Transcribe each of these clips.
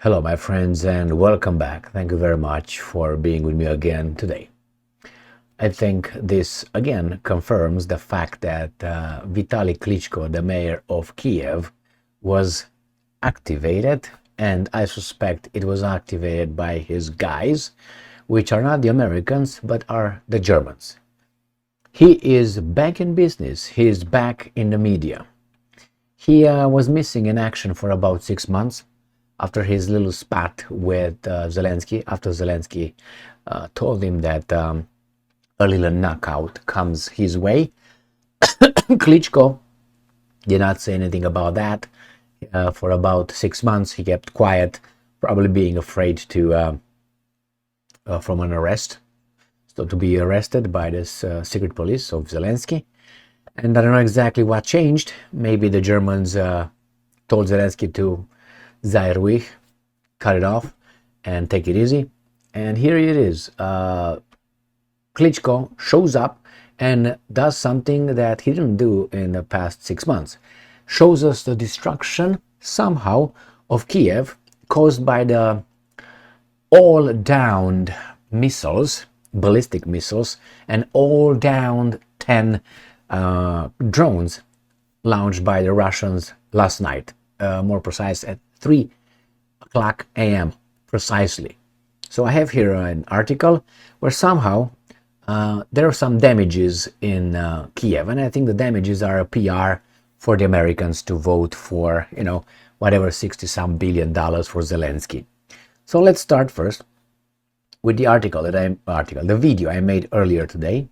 Hello, my friends, and welcome back. Thank you very much for being with me again today. I think this again confirms the fact that Vitaly Klitschko, the mayor of Kiev, was activated, and I suspect it was activated by his guys, which are not the Americans but are the Germans. He is back in business, he is back in the media. He was missing in action for about 6 months after his little spat with Zelensky, after Zelensky told him that a little knockout comes his way. Klitschko did not say anything about that. For about 6 months, he kept quiet, probably being afraid to from an arrest, so to be arrested by this secret police of Zelensky. And I don't know exactly what changed. Maybe the Germans told Zelensky to sei ruhig, cut it off, and take it easy. And here it is. Klitschko shows up and does something that he didn't do in the past 6 months. Shows us the destruction, somehow, of Kiev caused by the all-downed missiles, ballistic missiles, and all-downed 10 drones launched by the Russians last night, more precise at 3 o'clock a.m. precisely. So I have here an article where somehow there are some damages in Kiev, and I think the damages are a PR for the Americans to vote for, whatever $60-some billion for Zelensky. So let's start first with the video I made earlier today,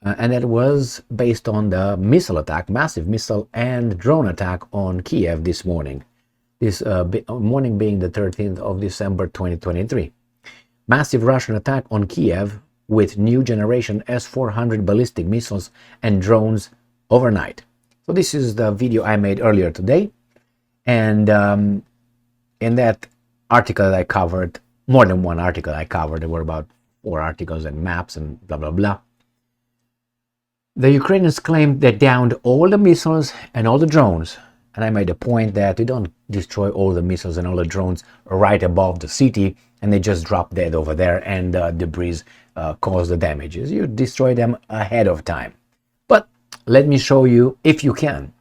and that was based on the missile attack, massive missile and drone attack on Kiev this morning. This morning being the 13th of December 2023. Massive Russian attack on Kiev with new generation S-400 ballistic missiles and drones overnight. So this is the video I made earlier today, and in that article that I covered, more than one article I covered, there were about 4 articles and maps and blah blah blah. The Ukrainians claimed they downed all the missiles and all the drones, and I made a point that you don't destroy all the missiles and all the drones right above the city and they just drop dead over there and debris cause the damages. You destroy them ahead of time. But let me show you, if you can.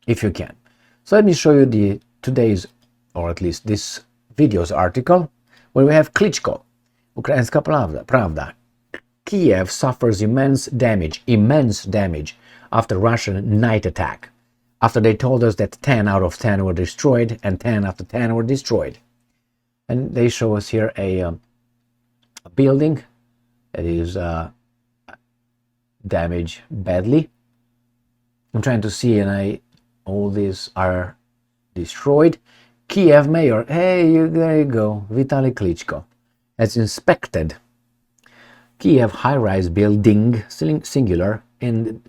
So let me show you today's, or at least this video's article, where we have Klitschko, Ukrainska Pravda. Kiev suffers immense damage after Russian night attack. After they told us that 10 out of 10 were destroyed and 10 after 10 were destroyed. And they show us here a building that is damaged badly. I'm trying to see, and all these are destroyed. Kiev mayor, there you go, Vitaly Klitschko, has inspected Kiev high-rise building, singular, in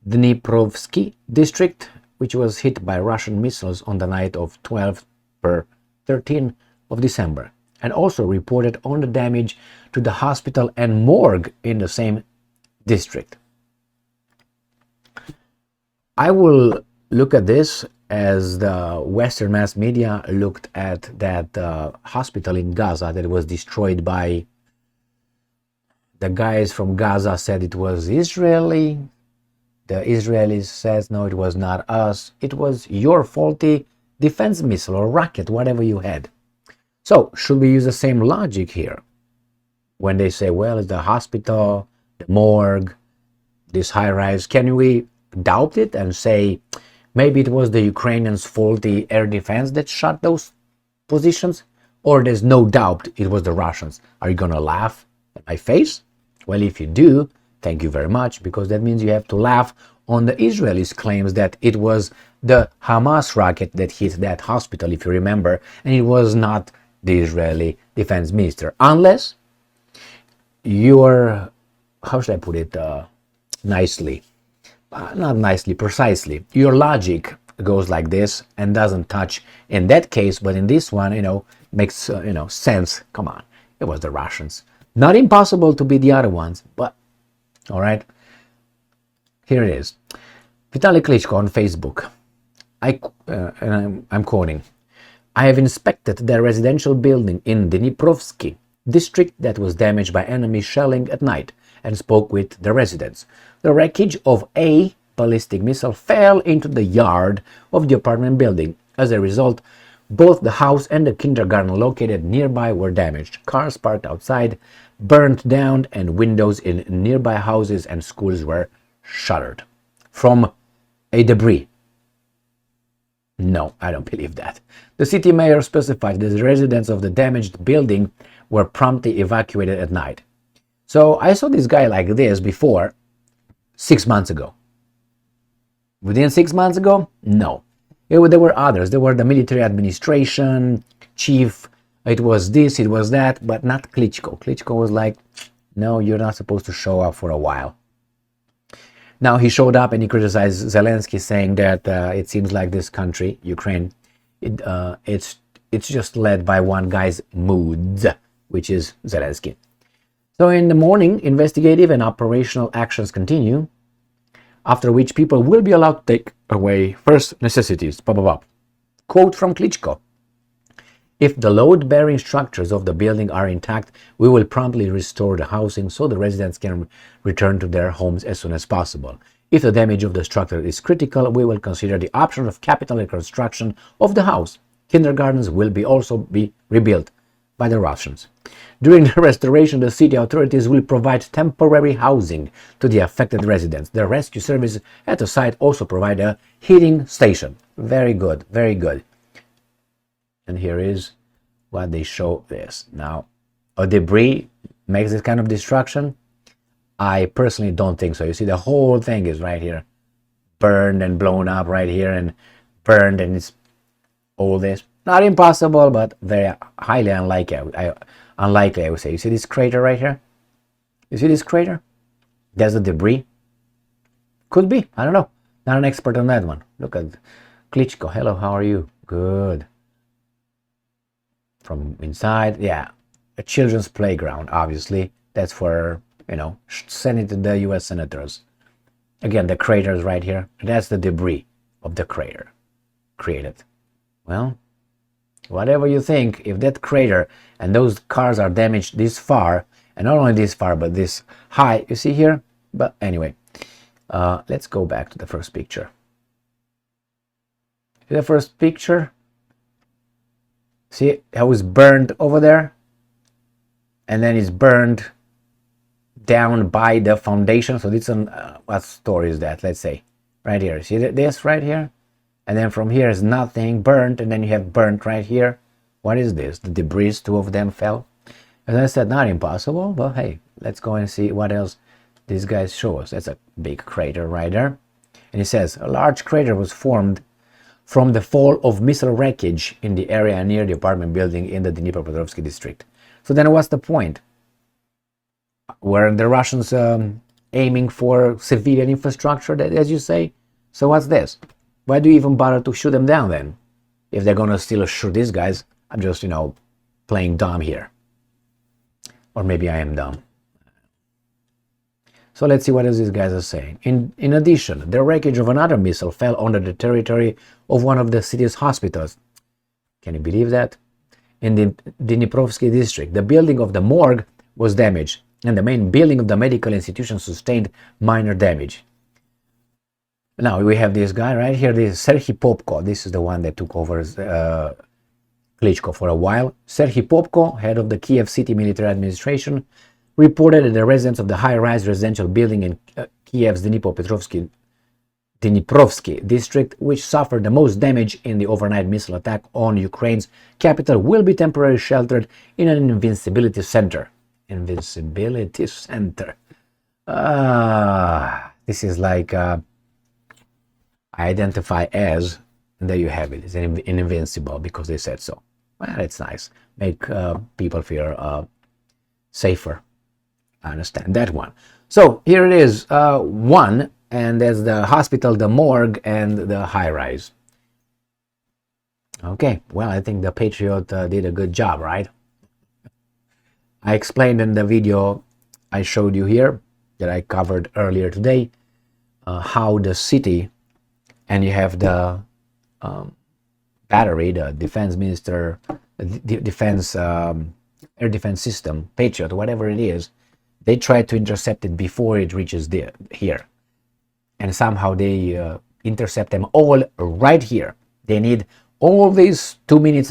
Dniprovsky district, which was hit by Russian missiles on the night of 13 of December, and also reported on the damage to the hospital and morgue in the same district. I will look at this as the Western mass media looked at that hospital in Gaza that was destroyed by the guys from Gaza. Said it was Israeli. The Israelis says, no, it was not us. It was your faulty defense missile or rocket, whatever you had. So, should we use the same logic here? When they say, well, it's the hospital, the morgue, this high-rise, can we doubt it and say, maybe it was the Ukrainians' faulty air defense that shot those positions? Or there's no doubt it was the Russians? Are you going to laugh at my face? Well, if you do, thank you very much, because that means you have to laugh on the Israelis' claims that it was the Hamas rocket that hit that hospital, if you remember, and it was not the Israeli defense minister. Unless your, how should I put it nicely? Not nicely, precisely. Your logic goes like this and doesn't touch in that case, but in this one, makes, sense. Come on, it was the Russians. Not impossible to be the other ones, but all right. Here it is. Vitaly Klitschko on Facebook. I'm quoting. I have inspected the residential building in Dniprovsky district that was damaged by enemy shelling at night and spoke with the residents. The wreckage of a ballistic missile fell into the yard of the apartment building. As a result, both the house and the kindergarten located nearby were damaged. Cars parked outside burned down and windows in nearby houses and schools were shattered from a debris. No, I don't believe that. The city mayor specified that the residents of the damaged building were promptly evacuated at night. So I saw this guy like this before 6 months ago. Within 6 months ago? No. There were others. There were the military administration, chief, it was this, it was that, but not Klitschko. Klitschko was like, no, you're not supposed to show up for a while. Now he showed up and he criticized Zelensky, saying that it seems like this country, Ukraine, it's just led by one guy's moods, which is Zelensky. So in the morning, investigative and operational actions continue, after which people will be allowed to take away first necessities. Quote from Klitschko: "If the load-bearing structures of the building are intact, we will promptly restore the housing so the residents can return to their homes as soon as possible. If the damage of the structure is critical, we will consider the option of capital reconstruction of the house. Kindergartens will also be rebuilt by the Russians. During the restoration, the city authorities will provide temporary housing to the affected residents. The rescue service at the site also provide a heating station." Very good, very good. And here is what they show this. Now, a debris makes this kind of destruction? I personally don't think so. You see, the whole thing is right here, burned and blown up right here, and burned, and it's all this. Not impossible, but very highly unlikely. Unlikely, I would say. You see this crater right here? You see this crater? There's the debris. Could be. I don't know. Not an expert on that one. Look at Klitschko. Hello, how are you? Good. From inside, yeah, a children's playground, obviously. That's for, send it to the US senators. Again, the crater is right here. That's the debris of the crater created. Well, whatever you think, if that crater and those cars are damaged this far, and not only this far, but this high, you see here? But anyway, let's go back to the first picture. See the first picture? See how it's burned over there? And then it's burned down by the foundation. So this one, what story is that? Let's say right here. See this right here? And then from here is nothing, burnt, and then you have burnt right here. What is this? The debris, two of them fell. As I said, not impossible, but hey, let's go and see what else these guys show us. That's a big crater right there. And it says, a large crater was formed from the fall of missile wreckage in the area near the apartment building in the Dnipropetrovsky district. So then what's the point? Were the Russians aiming for civilian infrastructure, as you say? So what's this? Why do you even bother to shoot them down then? If they're gonna still shoot these guys, I'm just, playing dumb here. Or maybe I am dumb. So let's see what else these guys are saying. In addition, the wreckage of another missile fell onto the territory of one of the city's hospitals. Can you believe that? In the Dniprovsky district, the building of the morgue was damaged, and the main building of the medical institution sustained minor damage. Now we have this guy right here, this Serhiy Popko. This is the one that took over Klitschko for a while. Serhiy Popko, head of the Kiev city military administration, reported that the residents of the high-rise residential building in Kiev's Dnipropetrovsky district, which suffered the most damage in the overnight missile attack on Ukraine's capital, will be temporarily sheltered in an invincibility center. Invincibility center. This is like identify as, and there you have it. It's invincible because they said so. Well, it's nice. Make people feel safer. I understand that one. So here it is, one, and there's the hospital, the morgue, and the high-rise. Okay, well, I think the Patriot did a good job, right? I explained in the video I showed you here, that I covered earlier today, how the city, and you have the battery, the defense minister, defense air defense system, Patriot, whatever it is, they try to intercept it before it reaches here, and somehow they intercept them all right here. They need all these 2.5 minutes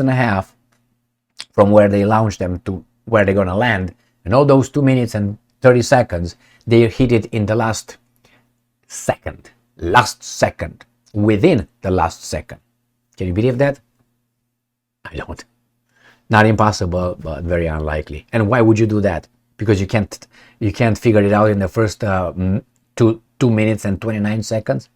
from where they launch them to where they're gonna land, and all those 2 minutes and 30 seconds, they hit it in the last second, within the last second. Can you believe that? I don't. Not impossible, but very unlikely. And why would you do that? Because you can't figure it out in the first 2 minutes and 29 seconds.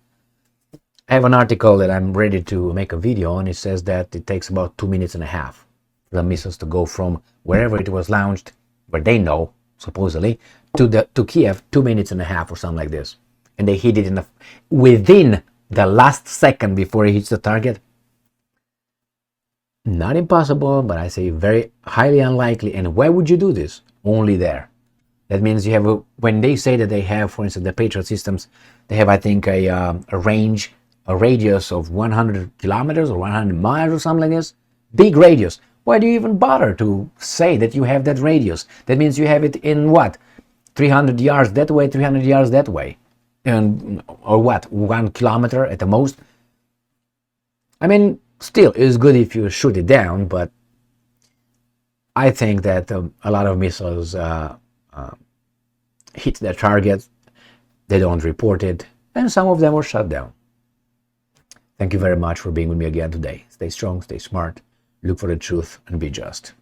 I have an article that I'm ready to make a video on. It says that it takes about 2.5 minutes for the missiles to go from wherever it was launched, where they know supposedly, to Kiev, 2.5 minutes or something like this, and they hit it within the last second before it hits the target. Not impossible, but I say very highly unlikely. And why would you do this? Only there. That means you have when they say that they have, for instance, the Patriot systems, they have, I think, a radius of 100 kilometers or 100 miles or something like this. Big radius. Why do you even bother to say that you have that radius? That means you have it in what? 300 yards that way, 300 yards that way. Or what? 1 kilometer at the most? I mean, still, it's good if you shoot it down, but I think that a lot of missiles hit their target, they don't report it, and some of them were shut down. Thank you very much for being with me again today. Stay strong, stay smart, look for the truth, and be just.